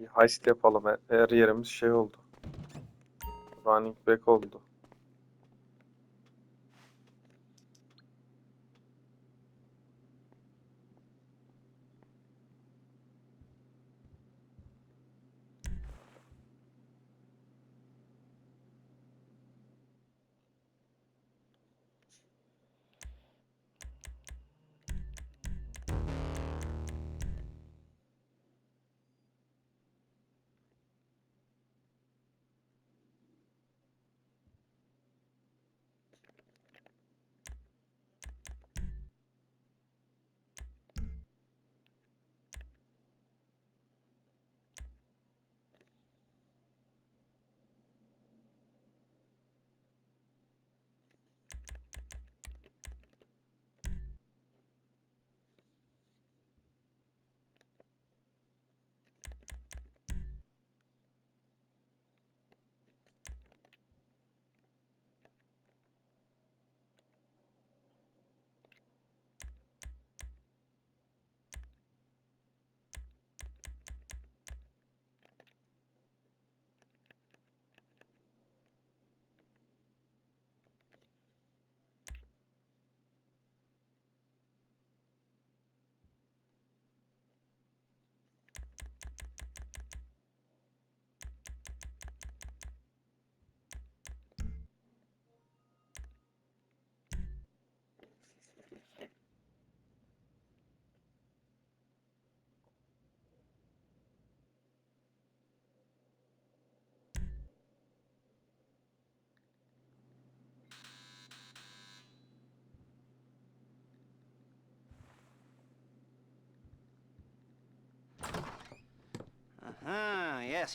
Bir heist yapalım. Her yerimiz şey oldu. Running back oldu.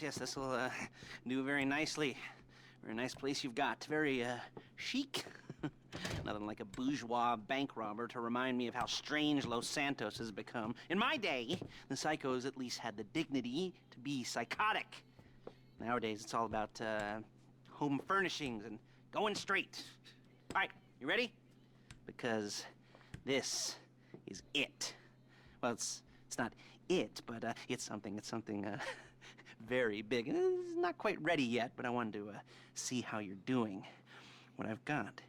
Yes, this will do very nicely. Very nice place you've got. Very chic. Nothing like a bourgeois bank robber to remind me of how strange Los Santos has become. In my day, the psychos at least had the dignity to be psychotic. Nowadays, it's all about home furnishings and going straight. All right, you ready? Because this is it. Well, it's not it, but it's something very big. It's not quite ready yet, but I wanted to see how you're doing. What I've got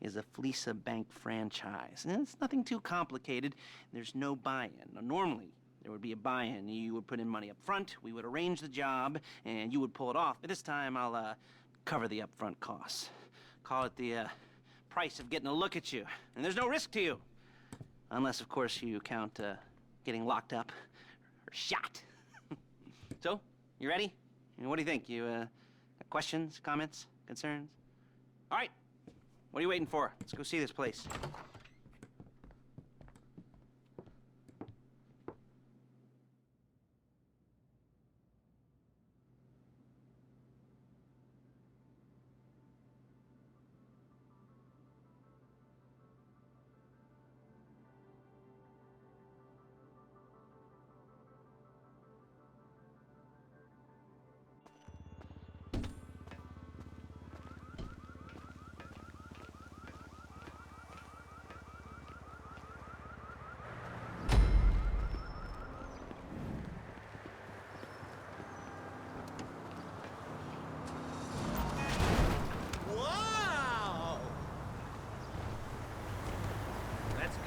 is a Fleesa Bank franchise. And it's nothing too complicated. There's no buy-in. Now, normally, there would be a buy-in. You would put in money up front, we would arrange the job, and you would pull it off. But this time, I'll cover the upfront costs. Call it the price of getting a look at you. And there's no risk to you. Unless, of course, you count getting locked up or shot. So, you ready? What do you think? You got questions, comments, concerns? All right. What are you waiting for? Let's go see this place.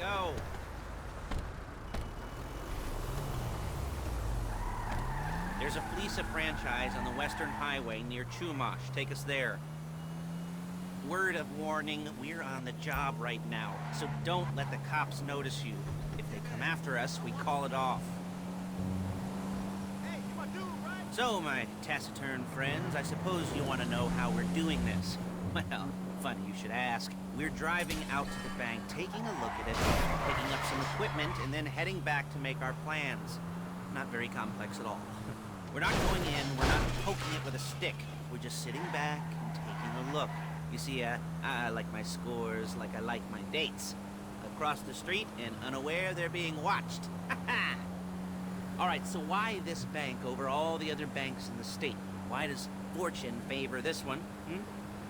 Go. There's a Fleesa franchise on the Western Highway near Chumash. Take us there. Word of warning, we're on the job right now, so don't let the cops notice you. If they come after us, we call it off. Hey, you my dude, right? So, my taciturn friends, I suppose you want to know how we're doing this. Well, funny you should ask. We're driving out to the bank, taking a look at it, picking up some equipment, and then heading back to make our plans. Not very complex at all. We're not going in, we're not poking it with a stick. We're just sitting back and taking a look. You see, I like my scores like I like my dates. Across the street and unaware they're being watched. All right, so why this bank over all the other banks in the state? Why does fortune favor this one?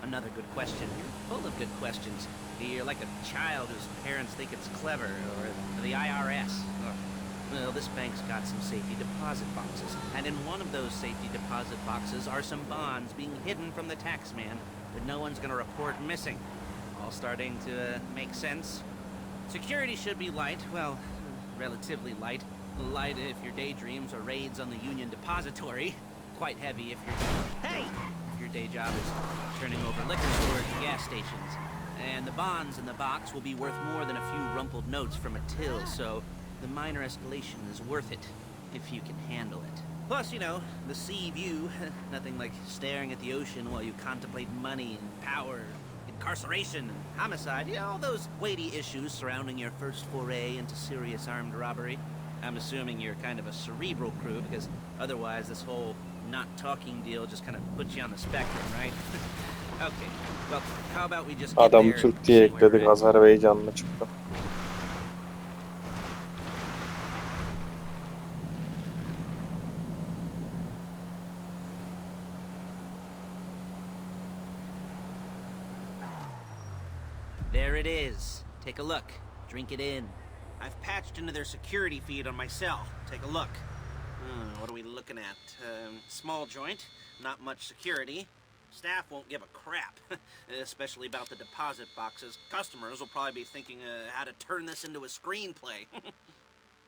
Another good question. You're full of good questions. You're like a child whose parents think it's clever, or the IRS. Well, this bank's got some safety deposit boxes, and in one of those safety deposit boxes are some bonds being hidden from the tax man that no one's gonna report missing. All starting to make sense. Security should be light, well, relatively light. Light if your daydreams are raids on the Union Depository. Quite heavy if your day job is turning over liquor stores and gas stations. And the bonds in the box will be worth more than a few rumpled notes from a till, so the minor escalation is worth it, if you can handle it. Plus, you know, the sea view, nothing like staring at the ocean while you contemplate money and power, incarceration and homicide, you know, all those weighty issues surrounding your first foray into serious armed robbery. I'm assuming you're kind of a cerebral crew, because otherwise this whole not talking deal just kind of puts you on the spectrum, right? Okay, well, how about we just get Adamı there Türk and diye see where we're ekledik. at? Azerbaycanlı çıktı. There it is. Take a look. Drink it in. I've patched into their security feed on my cell. Take a look. What are we looking at? Small joint, not much security. Staff won't give a crap, especially about the deposit boxes. Customers will probably be thinking how to turn this into a screenplay.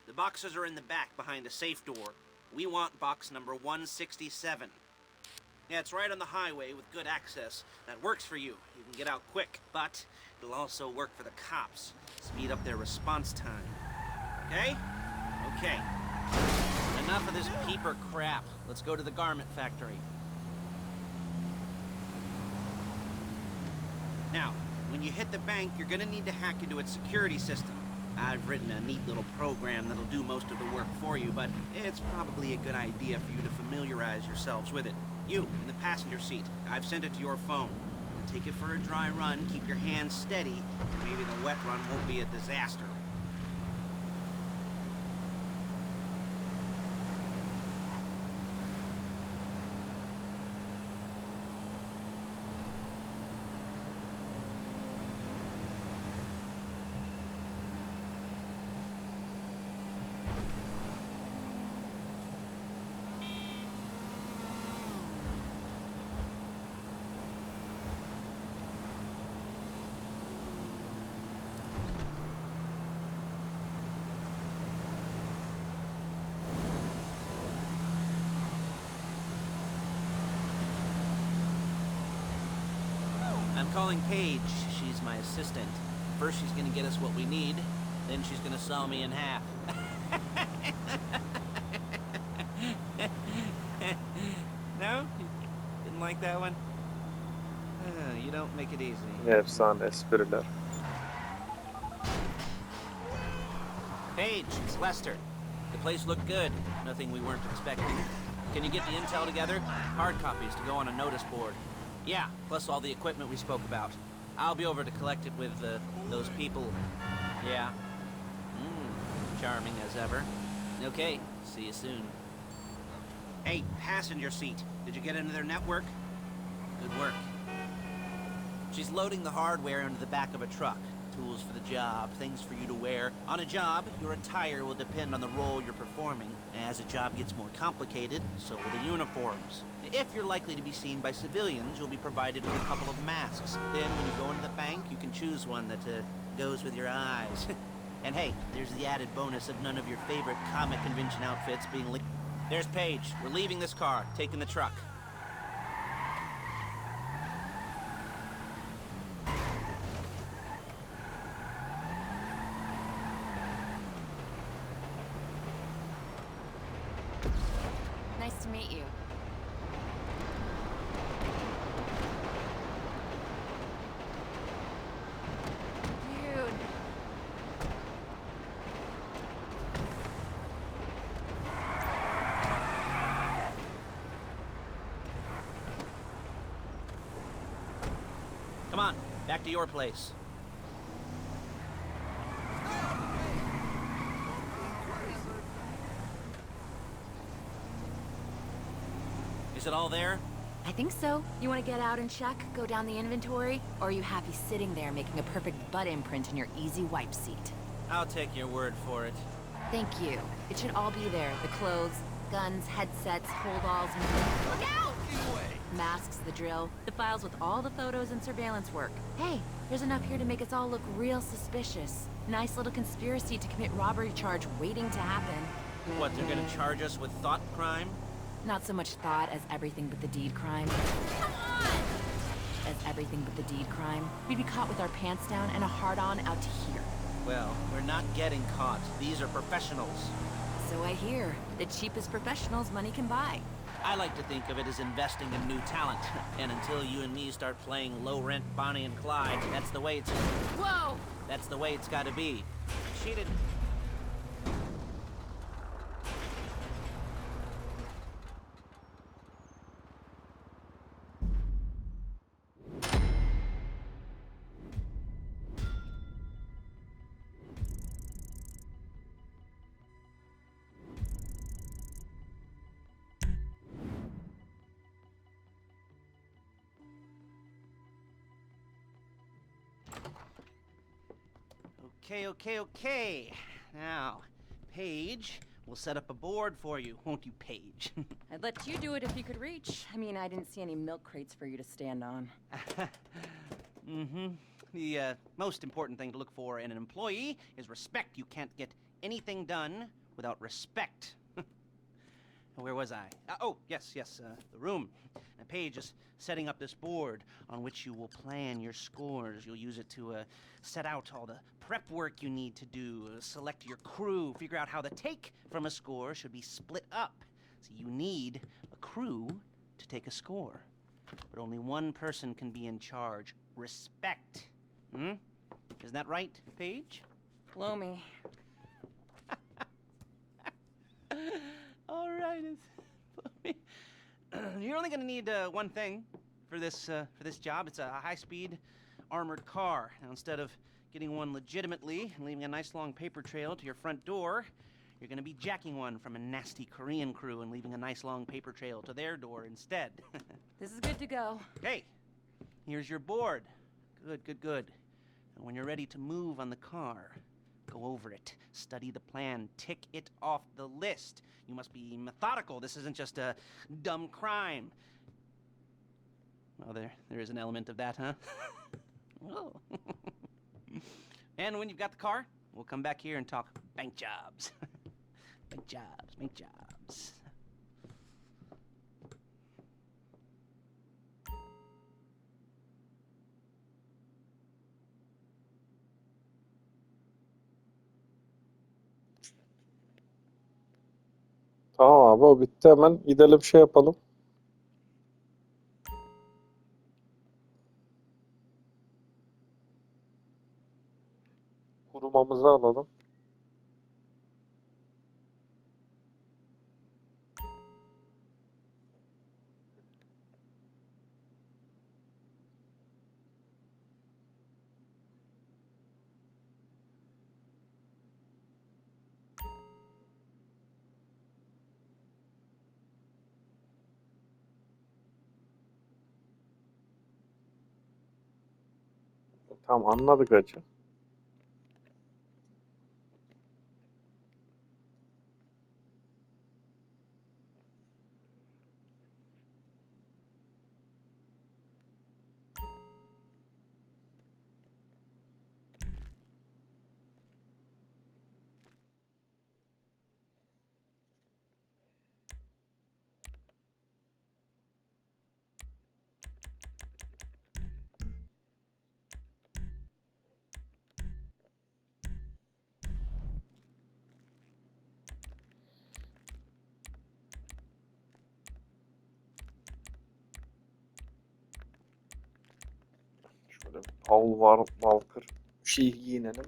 The boxes are in the back behind a safe door. We want box number 167. Yeah, it's right on the highway with good access. That works for you. You can get out quick, but it'll also work for the cops. Speed up their response time. Okay? Okay. Enough of this peeper crap. Let's go to the garment factory. Now, when you hit the bank, you're gonna need to hack into its security system. I've written a neat little program that'll do most of the work for you, but it's probably a good idea for you to familiarize yourselves with it. You, in the passenger seat, I've sent it to your phone. Take it for a dry run, keep your hands steady, and maybe the wet run won't be a disaster. I'm calling Paige. She's my assistant. First she's gonna get us what we need, then she's gonna saw me in half. No? Didn't like that one? You don't make it easy. Efsane espriler. Paige, it's Lester. The place looked good. Nothing we weren't expecting. Can you get the intel together? Hard copies to go on a notice board. Yeah, plus all the equipment we spoke about. I'll be over to collect it with those people. Yeah. Charming as ever. Okay, see you soon. Hey, passenger seat. Did you get into their network? Good work. She's loading the hardware into the back of a truck. Tools for the job, things for you to wear. On a job, your attire will depend on the role you're performing. As a job gets more complicated, so will the uniforms. If you're likely to be seen by civilians, you'll be provided with a couple of masks. Then when you go into the bank, you can choose one that goes with your eyes. And hey, there's the added bonus of none of your favorite comic convention outfits being linked. There's Paige. We're leaving this car, taking the truck. Nice to meet you. Dude. Come on, back to your place. Is it all there? I think so. You want to get out and check? Go down the inventory? Or are you happy sitting there making a perfect butt imprint in your easy wipe seat? I'll take your word for it. Thank you. It should all be there. The clothes, guns, headsets, holdalls, Look out! masks, the drill, the files with all the photos and surveillance work. Hey, there's enough here to make us all look real suspicious. Nice little conspiracy to commit robbery charge waiting to happen. What, they're gonna charge us with thought crime? Not so much thought as everything but the deed crime. Come on! As everything but the deed crime. We'd be caught with our pants down and a hard-on out to here. Well, we're not getting caught. These are professionals. So I hear. The cheapest professionals money can buy. I like to think of it as investing in new talent. And until you and me start playing low-rent Bonnie and Clyde, that's the way it's... Whoa! That's the way it's gotta be. Cheated. Okay. Now, Paige, we'll set up a board for you, won't you, Paige? I'd let you do it if you could reach. I mean, I didn't see any milk crates for you to stand on. Mm-hmm. The most important thing to look for in an employee is respect. You can't get anything done without respect. Where was I? Yes, the room. And Paige is setting up this board on which you will plan your scores. You'll use it to set out all the prep work you need to do, select your crew, figure out how the take from a score should be split up. So you need a crew to take a score. But only one person can be in charge. Respect. Isn't that right, Paige? Blow me. All right. You're only going to need one thing for this job. It's a high-speed armored car. Now, instead of getting one legitimately and leaving a nice long paper trail to your front door, you're going to be jacking one from a nasty Korean crew and leaving a nice long paper trail to their door instead. This is good to go. Okay, here's your board. Good. And when you're ready to move on the car, go over it, study the plan, tick it off the list. You must be methodical. This isn't just a dumb crime. Well, there is an element of that, huh? Oh. And when you've got the car, we'll come back here and talk bank jobs. Bank jobs. Tamam abi, o bitti, hemen gidelim şey yapalım. Kurumamızı alalım. Tamam, anladık hacı. Şöyle bir Paul Walker bir şey giyinelim.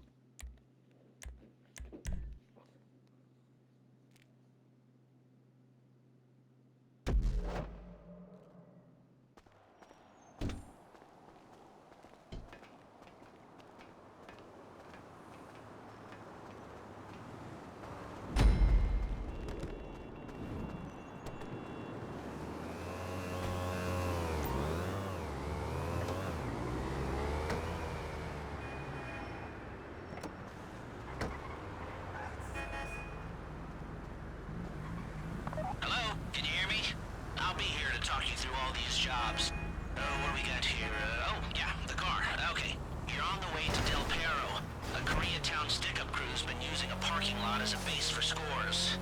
parking lot as a base for scores.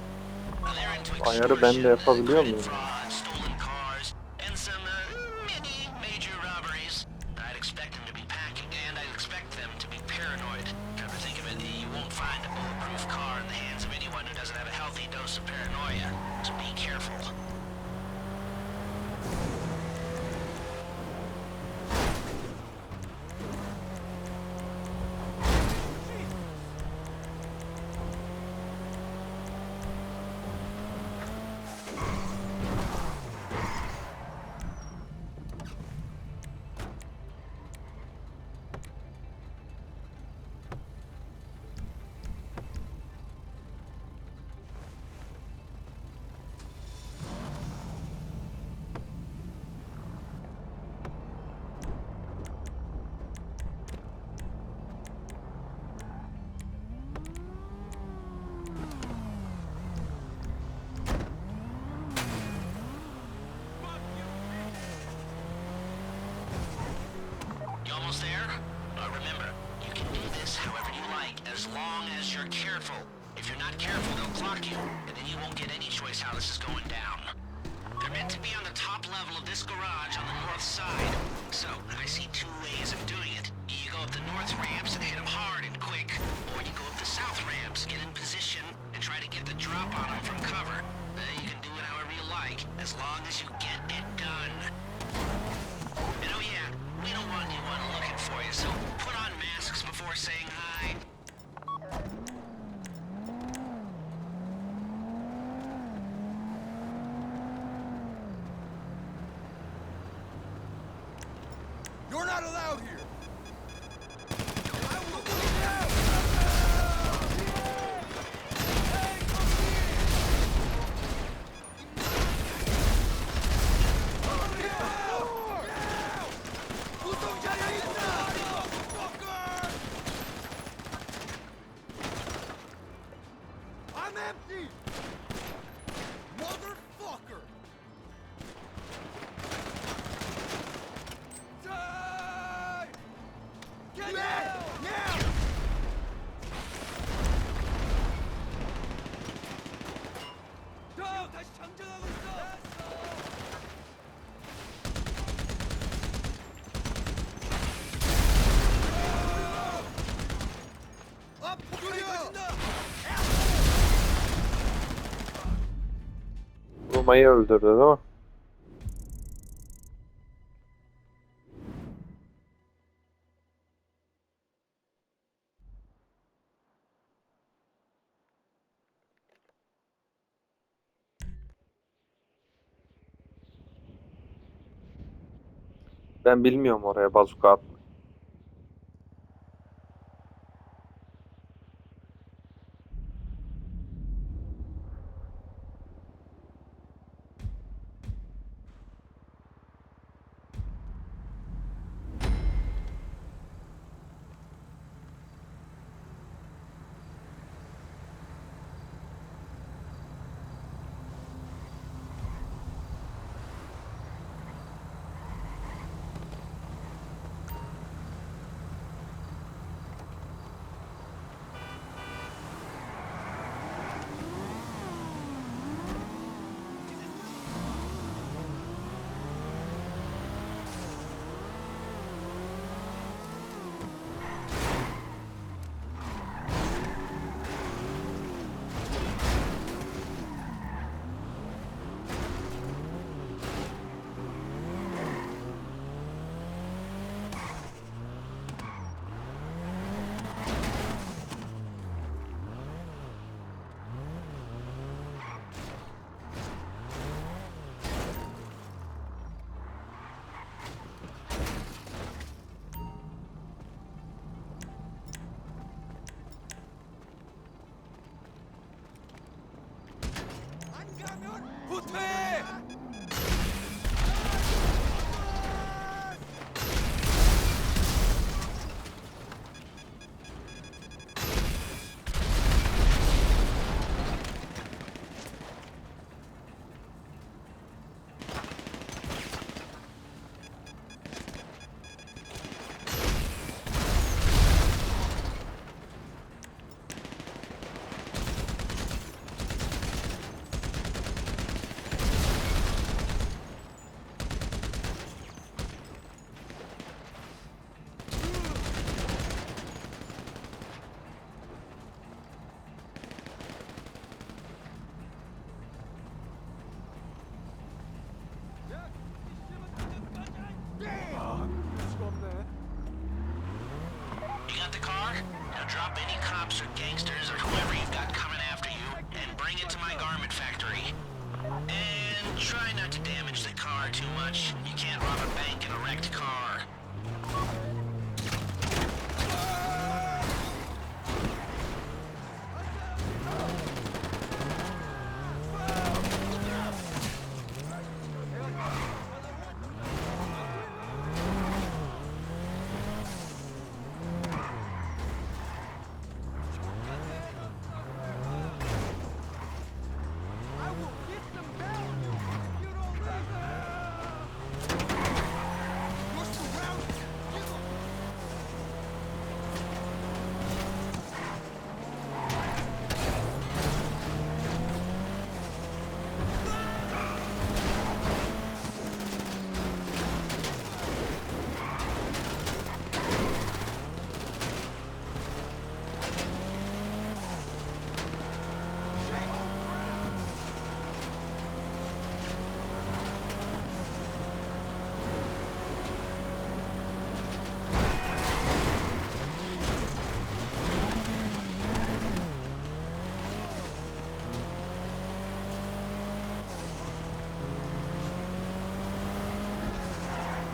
They're into Ayarı ben de extortion, yapabiliyor credit muyum? fraud, stolen cars, and some mini major robberies. I'd expect them to be packing, and I'd expect them to be paranoid. Come to think of it, you won't find a bulletproof car in the hands of anyone who doesn't have a healthy dose of paranoia. So be careful. You almost there? Remember, you can do this however you like, as long as you're careful. If you're not careful, they'll clock you, and then you won't get any choice how this is going down. They're meant to be on the top level of this garage on the north side. So, I see two ways of doing it. You go up the north ramps and hit them hard and quick, or you go up the south ramps, get in position, and try to get the drop on them from cover. You can do it however you like, as long as you get it done. And oh yeah, we don't want anyone looking for you, so put on masks before saying hi. You're not allowed here! I'm empty! Motherfucker! Die! Get down! Now! 다시 장전하고 있어! 폭탄이 가진다! Ruma'yı öldürdü değil mi? Ben bilmiyorum oraya bazuka atmayı.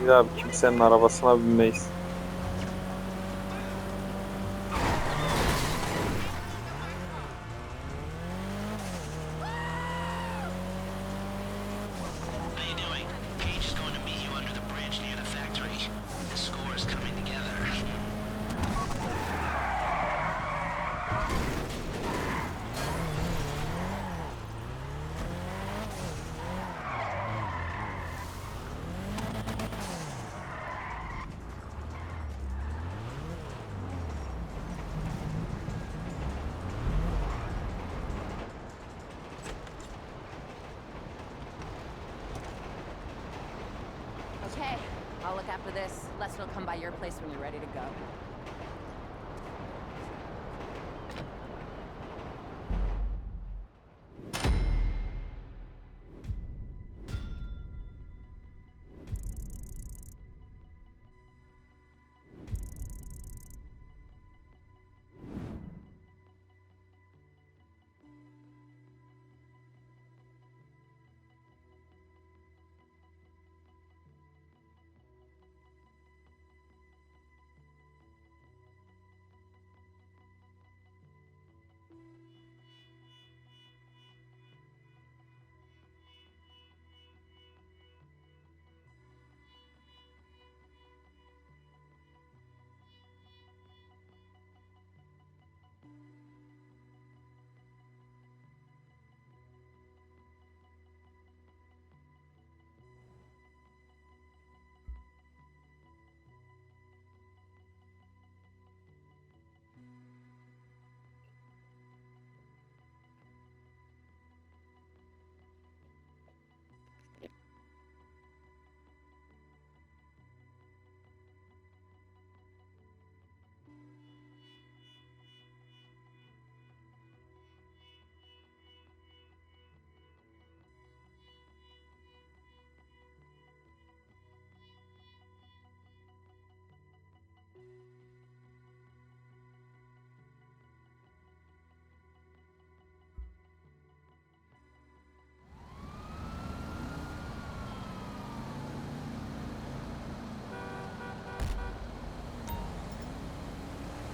Bir daha kimsenin arabasına binmeyiz. How you doing? Cage is going to meet you under the bridge near the factory. The score is coming together. Okay, I'll look after this. Lester will come by your place when you're ready to go.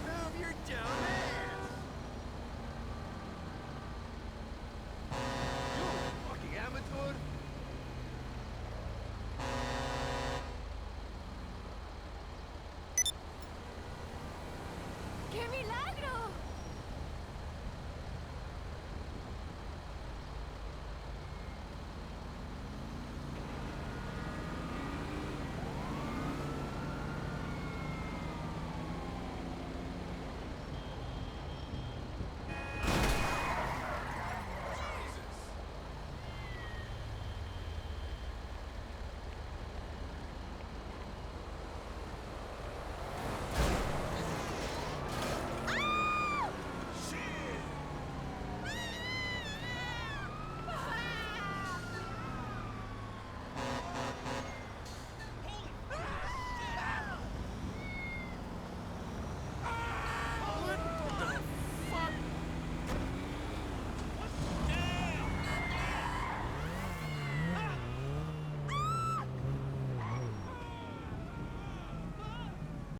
Move your dumb ass! You fucking amateur! Give me life!